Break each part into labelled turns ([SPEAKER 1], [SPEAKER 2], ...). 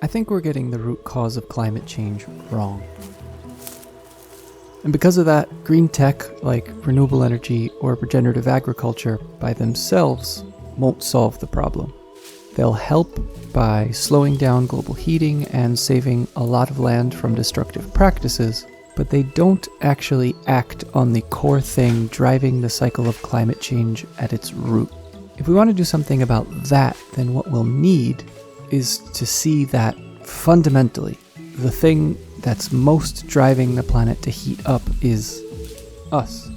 [SPEAKER 1] I think we're getting the root cause of climate change wrong. And because of that, green tech like renewable energy or regenerative agriculture by themselves won't solve the problem. They'll help by slowing down global heating and saving a lot of land from destructive practices, but they don't actually act on the core thing driving the cycle of climate change at its root. If we want to do something about that, then what we'll need is to see that fundamentally, the thing that's most driving the planet to heat up is us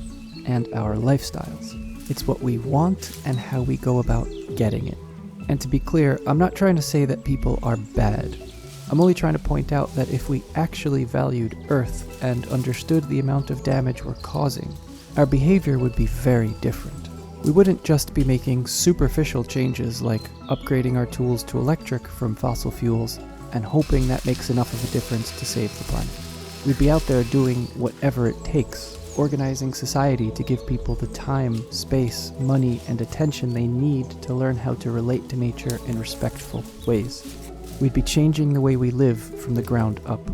[SPEAKER 1] and our lifestyles. It's what we want and how we go about getting it. And to be clear, I'm not trying to say that people are bad. I'm only trying to point out that if we actually valued Earth and understood the amount of damage we're causing, our behavior would be very different. We wouldn't just be making superficial changes like upgrading our tools to electric from fossil fuels and hoping that makes enough of a difference to save the planet. We'd be out there doing whatever it takes, organizing society to give people the time, space, money, and attention they need to learn how to relate to nature in respectful ways. We'd be changing the way we live from the ground up,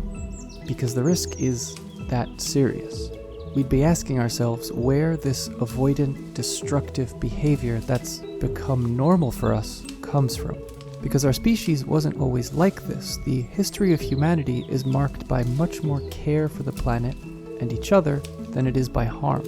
[SPEAKER 1] because the risk is that serious. We'd be asking ourselves where this avoidant, destructive behavior that's become normal for us comes from. Because our species wasn't always like this. The history of humanity is marked by much more care for the planet and each other than it is by harm.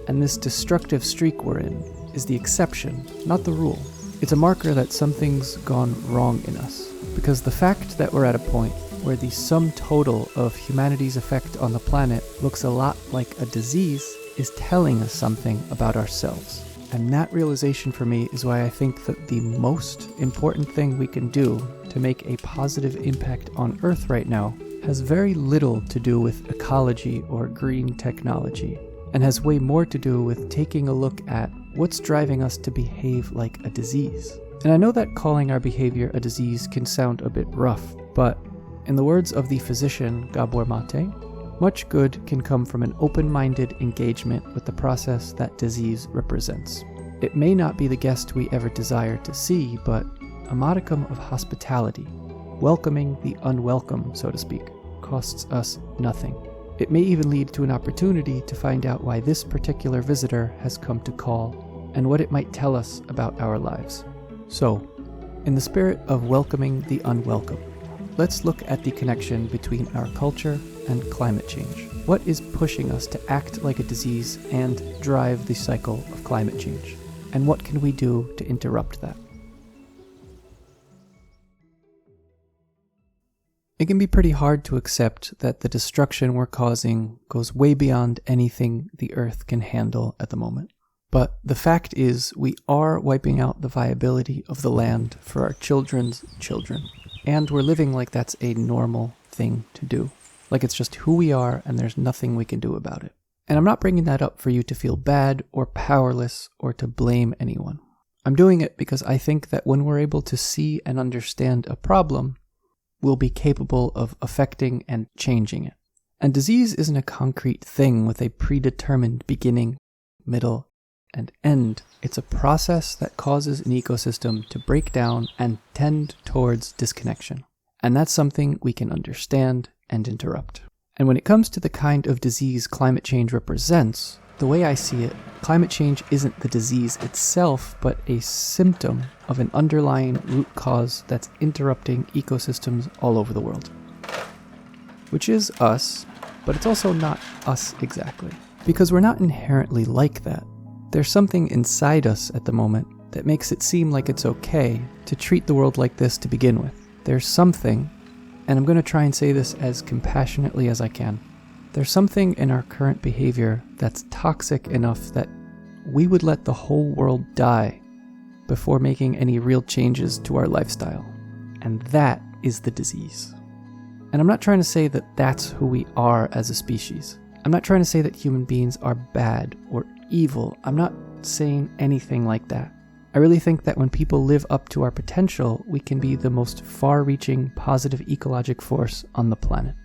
[SPEAKER 1] And this destructive streak we're in is the exception, not the rule. It's a marker that something's gone wrong in us. Because the fact that we're at a point where the sum total of humanity's effect on the planet looks a lot like a disease is telling us something about ourselves. And that realization for me is why I think that the most important thing we can do to make a positive impact on Earth right now has very little to do with ecology or green technology, and has way more to do with taking a look at what's driving us to behave like a disease. And I know that calling our behavior a disease can sound a bit rough, but in the words of the physician Gabor Mate, much good can come from an open-minded engagement with the process that disease represents. It may not be the guest we ever desire to see, but a modicum of hospitality, welcoming the unwelcome, so to speak, costs us nothing. It may even lead to an opportunity to find out why this particular visitor has come to call, and what it might tell us about our lives. So, in the spirit of welcoming the unwelcome, let's look at the connection between our culture and climate change. What is pushing us to act like a disease and drive the cycle of climate change? And what can we do to interrupt that? It can be pretty hard to accept that the destruction we're causing goes way beyond anything the Earth can handle at the moment. But the fact is, we are wiping out the viability of the land for our children's children. And we're living like that's a normal thing to do. Like it's just who we are and there's nothing we can do about it. And I'm not bringing that up for you to feel bad or powerless or to blame anyone. I'm doing it because I think that when we're able to see and understand a problem, we'll be capable of affecting and changing it. And disease isn't a concrete thing with a predetermined beginning, middle, and end. It's a process that causes an ecosystem to break down and tend towards disconnection. And that's something we can understand and interrupt. And when it comes to the kind of disease climate change represents, the way I see it, climate change isn't the disease itself, but a symptom of an underlying root cause that's interrupting ecosystems all over the world. Which is us, but it's also not us exactly. Because we're not inherently like that. There's something inside us at the moment that makes it seem like it's okay to treat the world like this to begin with. There's something, and I'm going to try and say this as compassionately as I can, there's something in our current behavior that's toxic enough that we would let the whole world die before making any real changes to our lifestyle. And that is the disease. And I'm not trying to say that that's who we are as a species. I'm not trying to say that human beings are bad or evil. I'm not saying anything like that. I really think that when people live up to our potential, we can be the most far-reaching, positive ecologic force on the planet.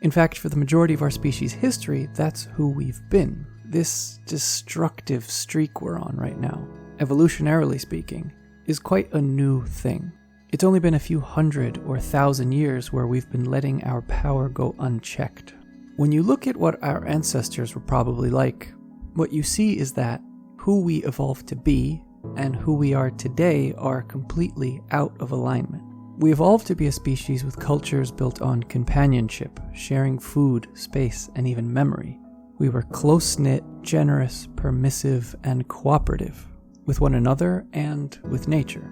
[SPEAKER 1] In fact, for the majority of our species' history, that's who we've been. This destructive streak we're on right now, evolutionarily speaking, is quite a new thing. It's only been a few hundred or thousand years where we've been letting our power go unchecked. When you look at what our ancestors were probably like, what you see is that who we evolved to be and who we are today are completely out of alignment. We evolved to be a species with cultures built on companionship, sharing food, space, and even memory. We were close-knit, generous, permissive, and cooperative with one another and with nature.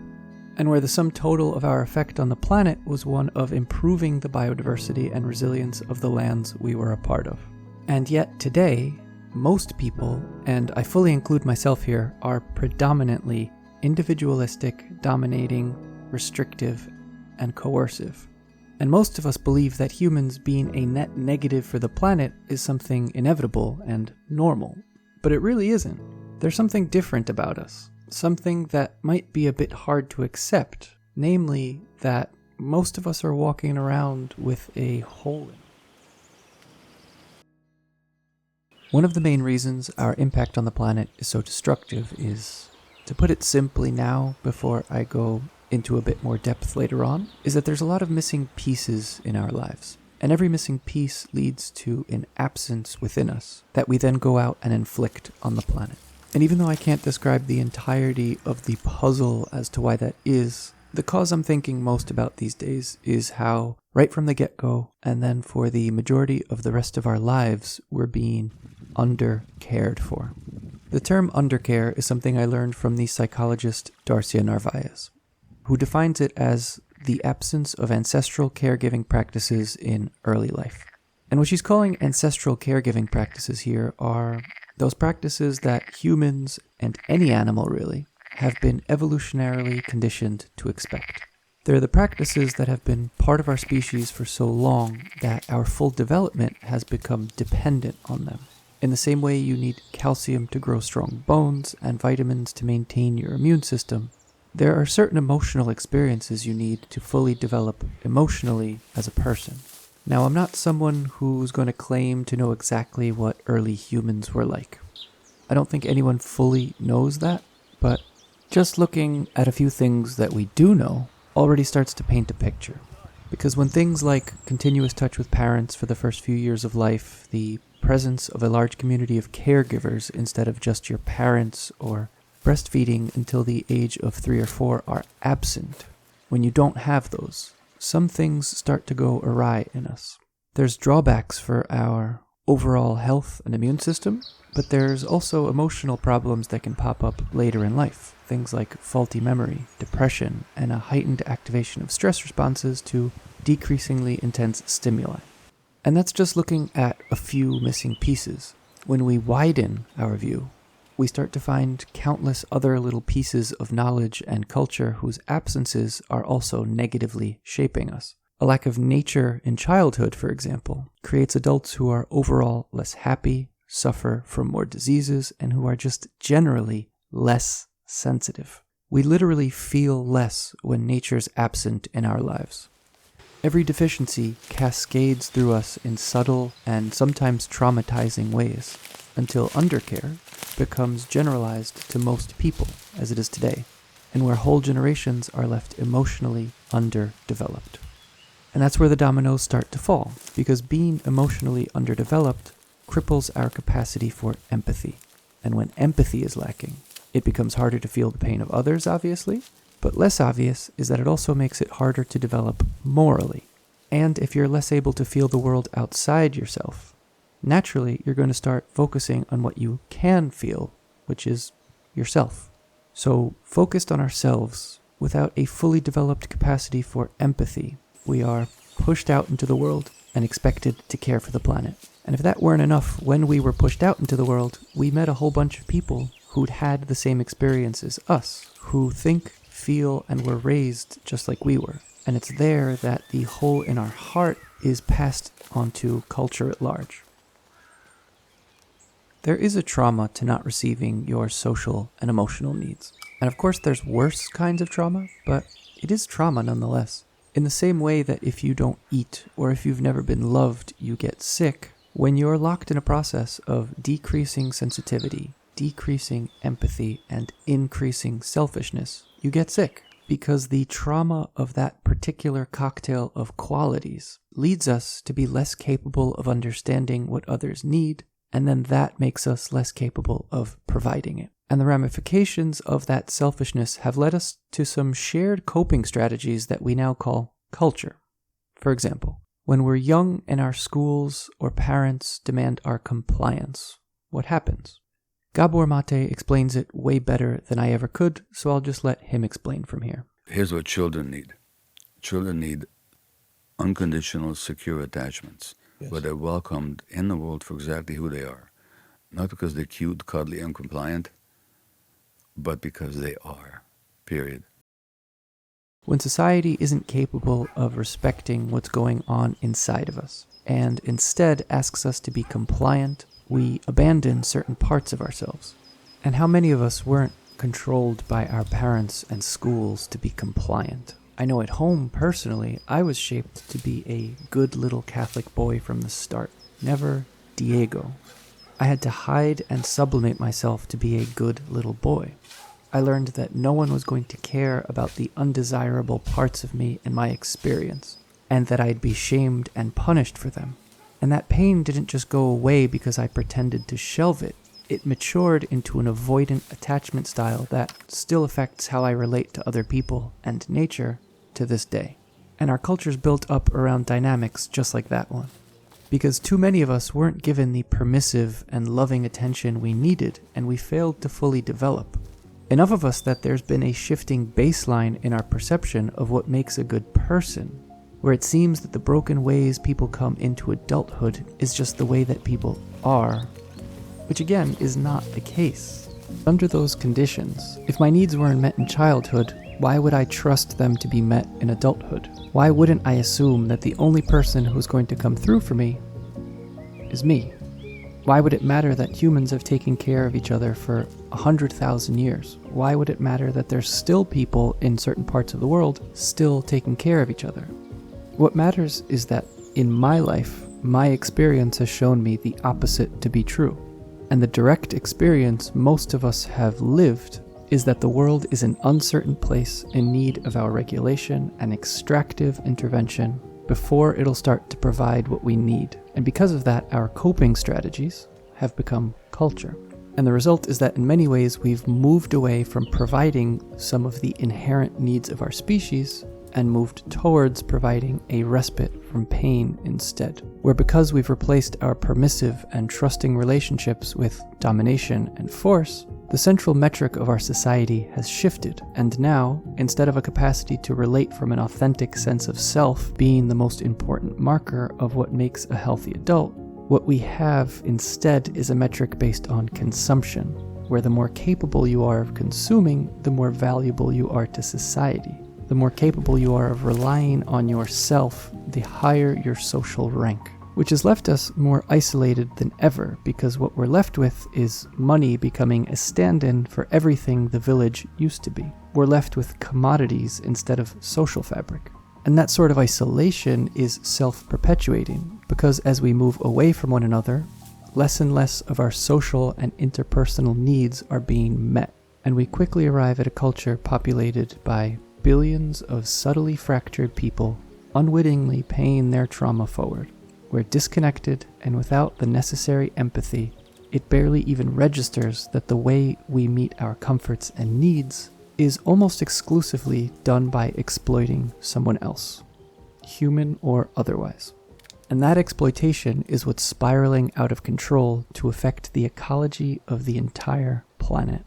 [SPEAKER 1] And where the sum total of our effect on the planet was one of improving the biodiversity and resilience of the lands we were a part of. And yet today, most people, and I fully include myself here, are predominantly individualistic, dominating, restrictive, and coercive. And most of us believe that humans being a net negative for the planet is something inevitable and normal. But it really isn't. There's something different about us. Something that might be a bit hard to accept, namely that most of us are walking around with a hole in. One of the main reasons our impact on the planet is so destructive is, to put it simply now before I go into a bit more depth later on, is that there's a lot of missing pieces in our lives. And every missing piece leads to an absence within us that we then go out and inflict on the planet. And even though I can't describe the entirety of the puzzle as to why that is, the cause I'm thinking most about these days is how, right from the get-go, and then for the majority of the rest of our lives, we're being under-cared for. The term undercare is something I learned from the psychologist Darcia Narvaez, who defines it as the absence of ancestral caregiving practices in early life. And what she's calling ancestral caregiving practices here are those practices that humans, and any animal really, have been evolutionarily conditioned to expect. They're the practices that have been part of our species for so long that our full development has become dependent on them. In the same way you need calcium to grow strong bones and vitamins to maintain your immune system, there are certain emotional experiences you need to fully develop emotionally as a person. Now, I'm not someone who's going to claim to know exactly what early humans were like. I don't think anyone fully knows that, but just looking at a few things that we do know already starts to paint a picture. Because when things like continuous touch with parents for the first few years of life, the presence of a large community of caregivers instead of just your parents, or breastfeeding until the age of 3 or 4 are absent, when you don't have those, some things start to go awry in us. There's drawbacks for our overall health and immune system, but there's also emotional problems that can pop up later in life. Things like faulty memory, depression, and a heightened activation of stress responses to decreasingly intense stimuli. And that's just looking at a few missing pieces. When we widen our view, we start to find countless other little pieces of knowledge and culture whose absences are also negatively shaping us. A lack of nature in childhood, for example, creates adults who are overall less happy, suffer from more diseases, and who are just generally less sensitive. We literally feel less when nature's absent in our lives. Every deficiency cascades through us in subtle and sometimes traumatizing ways, until undercare becomes generalized to most people, as it is today, and where whole generations are left emotionally underdeveloped. And that's where the dominoes start to fall, because being emotionally underdeveloped cripples our capacity for empathy. And when empathy is lacking, it becomes harder to feel the pain of others, obviously, but less obvious is that it also makes it harder to develop morally. And if you're less able to feel the world outside yourself, naturally you're going to start focusing on what you can feel, which is yourself. So, focused on ourselves, without a fully developed capacity for empathy, we are pushed out into the world and expected to care for the planet. And if that weren't enough, when we were pushed out into the world, we met a whole bunch of people who'd had the same experience as us, who think, feel, and were raised just like we were. And it's there that the hole in our heart is passed on to culture at large. There is a trauma to not receiving your social and emotional needs. And of course there's worse kinds of trauma, but it is trauma nonetheless. In the same way that if you don't eat, or if you've never been loved, you get sick, when you're locked in a process of decreasing sensitivity, decreasing empathy, and increasing selfishness, you get sick. because the trauma of that particular cocktail of qualities leads us to be less capable of understanding what others need, and then that makes us less capable of providing it. And the ramifications of that selfishness have led us to some shared coping strategies that we now call culture. For example, when we're young and our schools or parents demand our compliance, what happens? Gabor Mate explains it way better than I ever could, so I'll just let him explain from here.
[SPEAKER 2] Here's what children need. Children need unconditional, secure attachments, where they're welcomed in the world for exactly who they are. Not because they're cute, cuddly, and compliant, but because they are, period.
[SPEAKER 1] When society isn't capable of respecting what's going on inside of us, and instead asks us to be compliant, we abandon certain parts of ourselves. And how many of us weren't controlled by our parents and schools to be compliant? I know at home, personally, I was shaped to be a good little Catholic boy from the start. Never Diego. I had to hide and sublimate myself to be a good little boy. I learned that no one was going to care about the undesirable parts of me in my experience, and that I'd be shamed and punished for them. And that pain didn't just go away because I pretended to shelve it. It matured into an avoidant attachment style that still affects how I relate to other people and nature to this day. And our culture's built up around dynamics just like that one. Because too many of us weren't given the permissive and loving attention we needed, and we failed to fully develop. Enough of us that there's been a shifting baseline in our perception of what makes a good person, where it seems that the broken ways people come into adulthood is just the way that people are, which again is not the case. Under those conditions, if my needs weren't met in childhood, why would I trust them to be met in adulthood? Why wouldn't I assume that the only person who's going to come through for me is me? Why would it matter that humans have taken care of each other for 100,000 years? Why would it matter that there's still people in certain parts of the world still taking care of each other? What matters is that in my life, my experience has shown me the opposite to be true. And the direct experience most of us have lived is that the world is an uncertain place in need of our regulation and extractive intervention before it'll start to provide what we need. And because of that, our coping strategies have become culture. And the result is that in many ways we've moved away from providing some of the inherent needs of our species and moved towards providing a respite from pain instead. Where because we've replaced our permissive and trusting relationships with domination and force, the central metric of our society has shifted, and now, instead of a capacity to relate from an authentic sense of self being the most important marker of what makes a healthy adult, what we have instead is a metric based on consumption, where the more capable you are of consuming, the more valuable you are to society. The more capable you are of relying on yourself, the higher your social rank. Which has left us more isolated than ever, because what we're left with is money becoming a stand-in for everything the village used to be. We're left with commodities instead of social fabric. And that sort of isolation is self-perpetuating, because as we move away from one another, less and less of our social and interpersonal needs are being met. And we quickly arrive at a culture populated by billions of subtly fractured people unwittingly paying their trauma forward. We're disconnected, and without the necessary empathy, it barely even registers that the way we meet our comforts and needs is almost exclusively done by exploiting someone else, human or otherwise. And that exploitation is what's spiraling out of control to affect the ecology of the entire planet.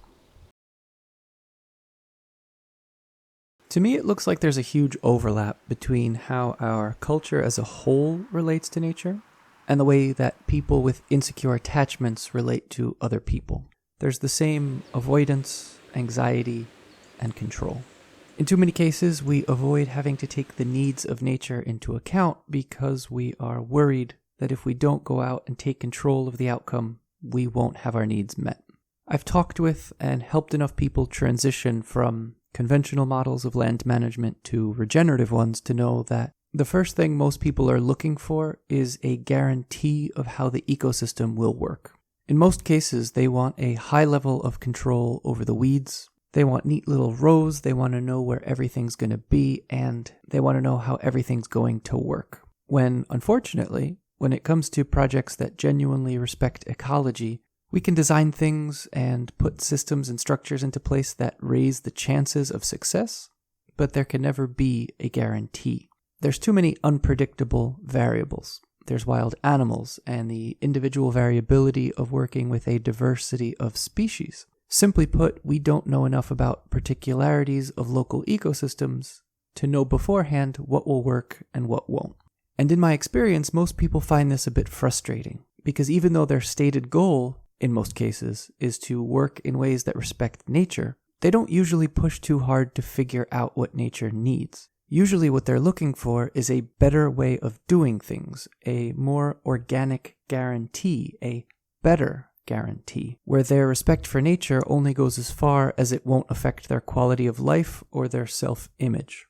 [SPEAKER 1] To me, it looks like there's a huge overlap between how our culture as a whole relates to nature and the way that people with insecure attachments relate to other people. There's the same avoidance, anxiety, and control. In too many cases, we avoid having to take the needs of nature into account because we are worried that if we don't go out and take control of the outcome, we won't have our needs met. I've talked with and helped enough people transition from conventional models of land management to regenerative ones to know that the first thing most people are looking for is a guarantee of how the ecosystem will work. In most cases, they want a high level of control over the weeds, They want neat little rows, they want to know where everything's going to be, and they want to know how everything's going to work. When, unfortunately, when it comes to projects that genuinely respect ecology, we can design things and put systems and structures into place that raise the chances of success, but there can never be a guarantee. There's too many unpredictable variables. There's wild animals and the individual variability of working with a diversity of species. Simply put, we don't know enough about particularities of local ecosystems to know beforehand what will work and what won't. And in my experience, most people find this a bit frustrating, because even though their stated goal, in most cases, is to work in ways that respect nature, they don't usually push too hard to figure out what nature needs. Usually what they're looking for is a better way of doing things, a more organic guarantee, a better guarantee, where their respect for nature only goes as far as it won't affect their quality of life or their self-image.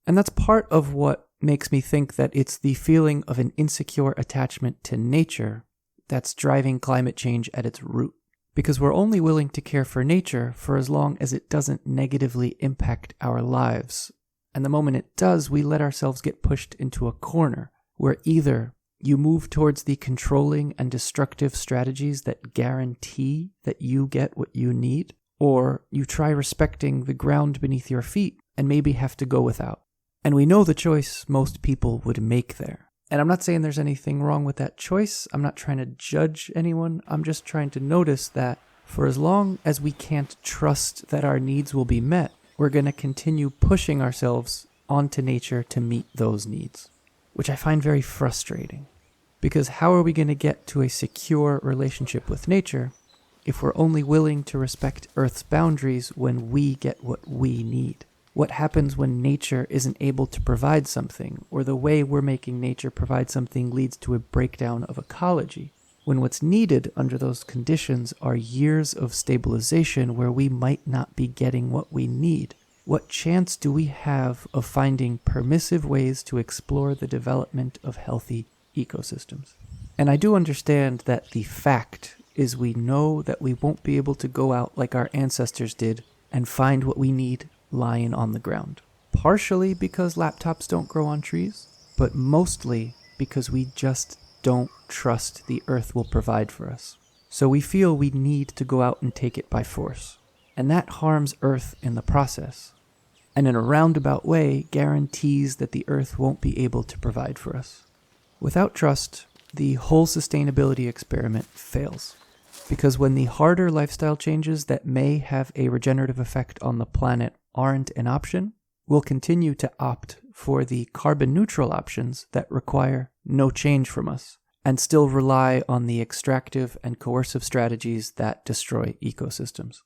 [SPEAKER 1] And that's part of what makes me think that it's the feeling of an insecure attachment to nature that's driving climate change at its root. Because we're only willing to care for nature for as long as it doesn't negatively impact our lives. And the moment it does, we let ourselves get pushed into a corner where either you move towards the controlling and destructive strategies that guarantee that you get what you need, or you try respecting the ground beneath your feet and maybe have to go without. And we know the choice most people would make there. And I'm not saying there's anything wrong with that choice. I'm not trying to judge anyone. I'm just trying to notice that for as long as we can't trust that our needs will be met, we're going to continue pushing ourselves onto nature to meet those needs, which I find very frustrating. Because how are we going to get to a secure relationship with nature if we're only willing to respect Earth's boundaries when we get what we need? What happens when nature isn't able to provide something, or the way we're making nature provide something leads to a breakdown of ecology, when what's needed under those conditions are years of stabilization where we might not be getting what we need? What chance do we have of finding permissive ways to explore the development of healthy ecosystems? And I do understand that the fact is we know that we won't be able to go out like our ancestors did and find what we need lying on the ground. Partially because laptops don't grow on trees, but mostly because we just don't trust the earth will provide for us. So we feel we need to go out and take it by force. And that harms Earth in the process. And in a roundabout way, guarantees that the earth won't be able to provide for us. Without trust, the whole sustainability experiment fails. Because when the harder lifestyle changes that may have a regenerative effect on the planet aren't an option, we'll continue to opt for the carbon neutral options that require no change from us, and still rely on the extractive and coercive strategies that destroy ecosystems.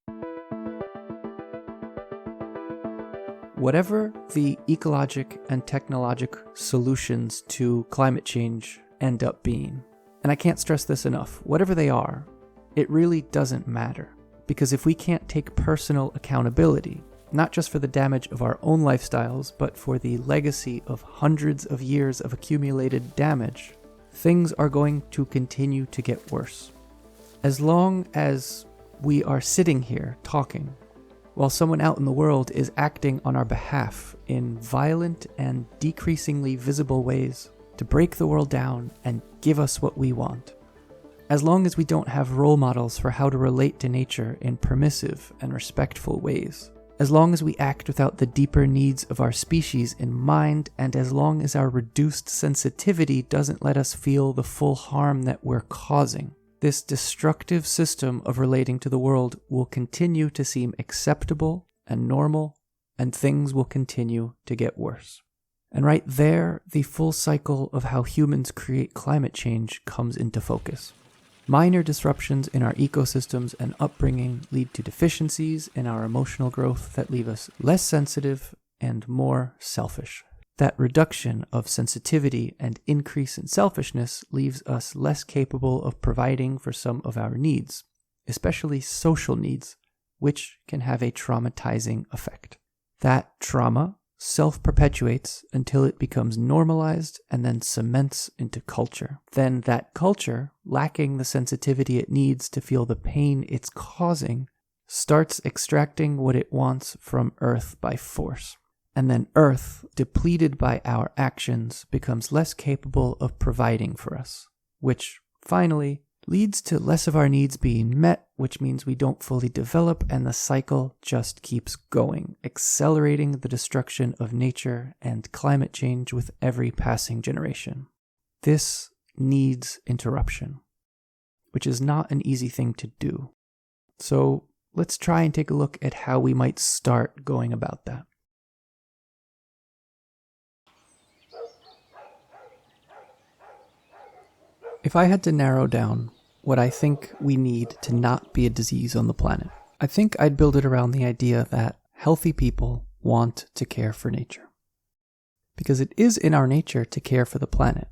[SPEAKER 1] Whatever the ecologic and technologic solutions to climate change end up being, and I can't stress this enough, whatever they are, it really doesn't matter. Because if we can't take personal accountability, not just for the damage of our own lifestyles, but for the legacy of hundreds of years of accumulated damage, things are going to continue to get worse. As long as we are sitting here talking, while someone out in the world is acting on our behalf in violent and decreasingly visible ways to break the world down and give us what we want. As long as we don't have role models for how to relate to nature in permissive and respectful ways. As long as we act without the deeper needs of our species in mind, and as long as our reduced sensitivity doesn't let us feel the full harm that we're causing, this destructive system of relating to the world will continue to seem acceptable and normal, and things will continue to get worse. And right there, the full cycle of how humans create climate change comes into focus. Minor disruptions in our ecosystems and upbringing lead to deficiencies in our emotional growth that leave us less sensitive and more selfish. That reduction of sensitivity and increase in selfishness leaves us less capable of providing for some of our needs, especially social needs, which can have a traumatizing effect. That trauma self-perpetuates until it becomes normalized and then cements into culture. Then that culture, lacking the sensitivity it needs to feel the pain it's causing, starts extracting what it wants from Earth by force. And then Earth, depleted by our actions, becomes less capable of providing for us, which finally leads to less of our needs being met, which means we don't fully develop, and the cycle just keeps going, accelerating the destruction of nature and climate change with every passing generation. This needs interruption, which is not an easy thing to do. So let's try and take a look at how we might start going about that. If I had to narrow down what I think we need to not be a disease on the planet, I think I'd build it around the idea that healthy people want to care for nature. Because it is in our nature to care for the planet.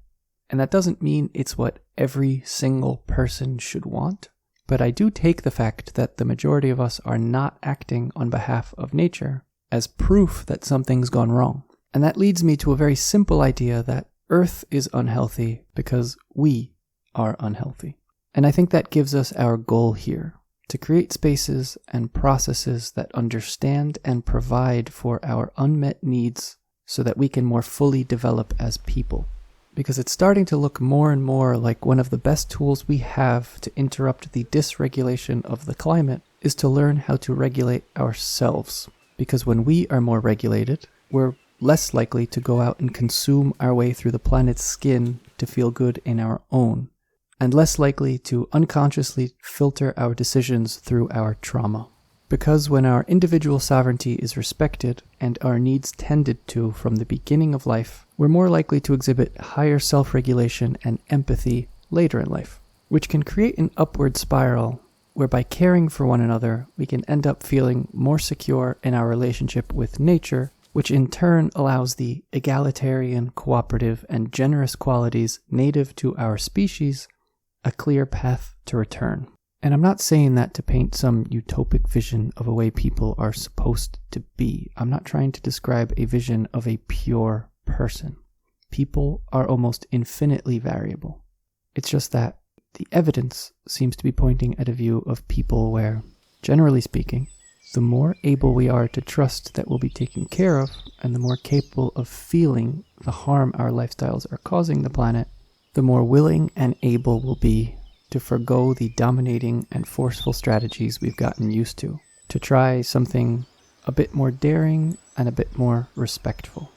[SPEAKER 1] And that doesn't mean it's what every single person should want. But I do take the fact that the majority of us are not acting on behalf of nature as proof that something's gone wrong. And that leads me to a very simple idea that Earth is unhealthy because we are unhealthy. And I think that gives us our goal here, to create spaces and processes that understand and provide for our unmet needs so that we can more fully develop as people. Because it's starting to look more and more like one of the best tools we have to interrupt the dysregulation of the climate is to learn how to regulate ourselves. Because when we are more regulated, we're less likely to go out and consume our way through the planet's skin to feel good in our own, and less likely to unconsciously filter our decisions through our trauma. Because when our individual sovereignty is respected and our needs tended to from the beginning of life, we're more likely to exhibit higher self-regulation and empathy later in life, which can create an upward spiral where by caring for one another, we can end up feeling more secure in our relationship with nature, which in turn allows the egalitarian, cooperative, and generous qualities native to our species a clear path to return. And I'm not saying that to paint some utopic vision of a way people are supposed to be. I'm not trying to describe a vision of a pure person. People are almost infinitely variable. It's just that the evidence seems to be pointing at a view of people where, generally speaking, the more able we are to trust that we'll be taken care of, and the more capable of feeling the harm our lifestyles are causing the planet, the more willing and able we'll be to forgo the dominating and forceful strategies we've gotten used to try something a bit more daring and a bit more respectful.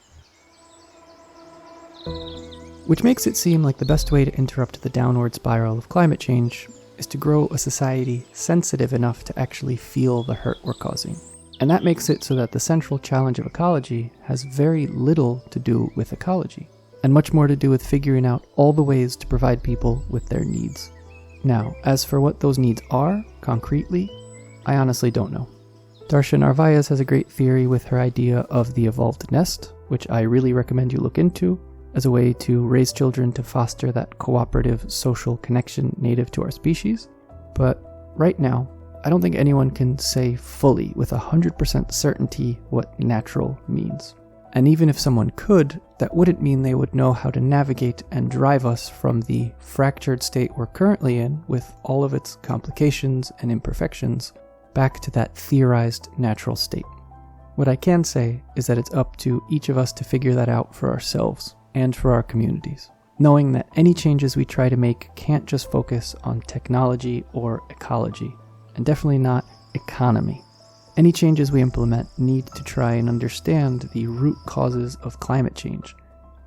[SPEAKER 1] Which makes it seem like the best way to interrupt the downward spiral of climate change is to grow a society sensitive enough to actually feel the hurt we're causing. And that makes it so that the central challenge of ecology has very little to do with ecology, and much more to do with figuring out all the ways to provide people with their needs. Now, as for what those needs are, concretely, I honestly don't know. Darsha Narvaez has a great theory with her idea of the evolved nest, which I really recommend you look into, as a way to raise children to foster that cooperative social connection native to our species. But right now, I don't think anyone can say fully with 100% certainty what natural means. And even if someone could, that wouldn't mean they would know how to navigate and drive us from the fractured state we're currently in, with all of its complications and imperfections, back to that theorized natural state. What I can say is that it's up to each of us to figure that out for ourselves and for our communities, knowing that any changes we try to make can't just focus on technology or ecology, and definitely not economy. Any changes we implement need to try and understand the root causes of climate change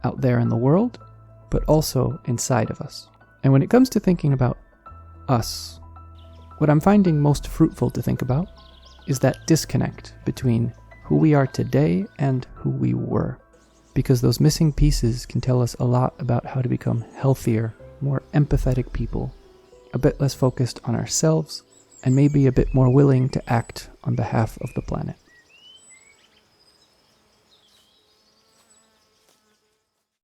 [SPEAKER 1] out there in the world, but also inside of us. And when it comes to thinking about us, what I'm finding most fruitful to think about is that disconnect between who we are today and who we were. Because those missing pieces can tell us a lot about how to become healthier, more empathetic people, a bit less focused on ourselves, and maybe a bit more willing to act on behalf of the planet.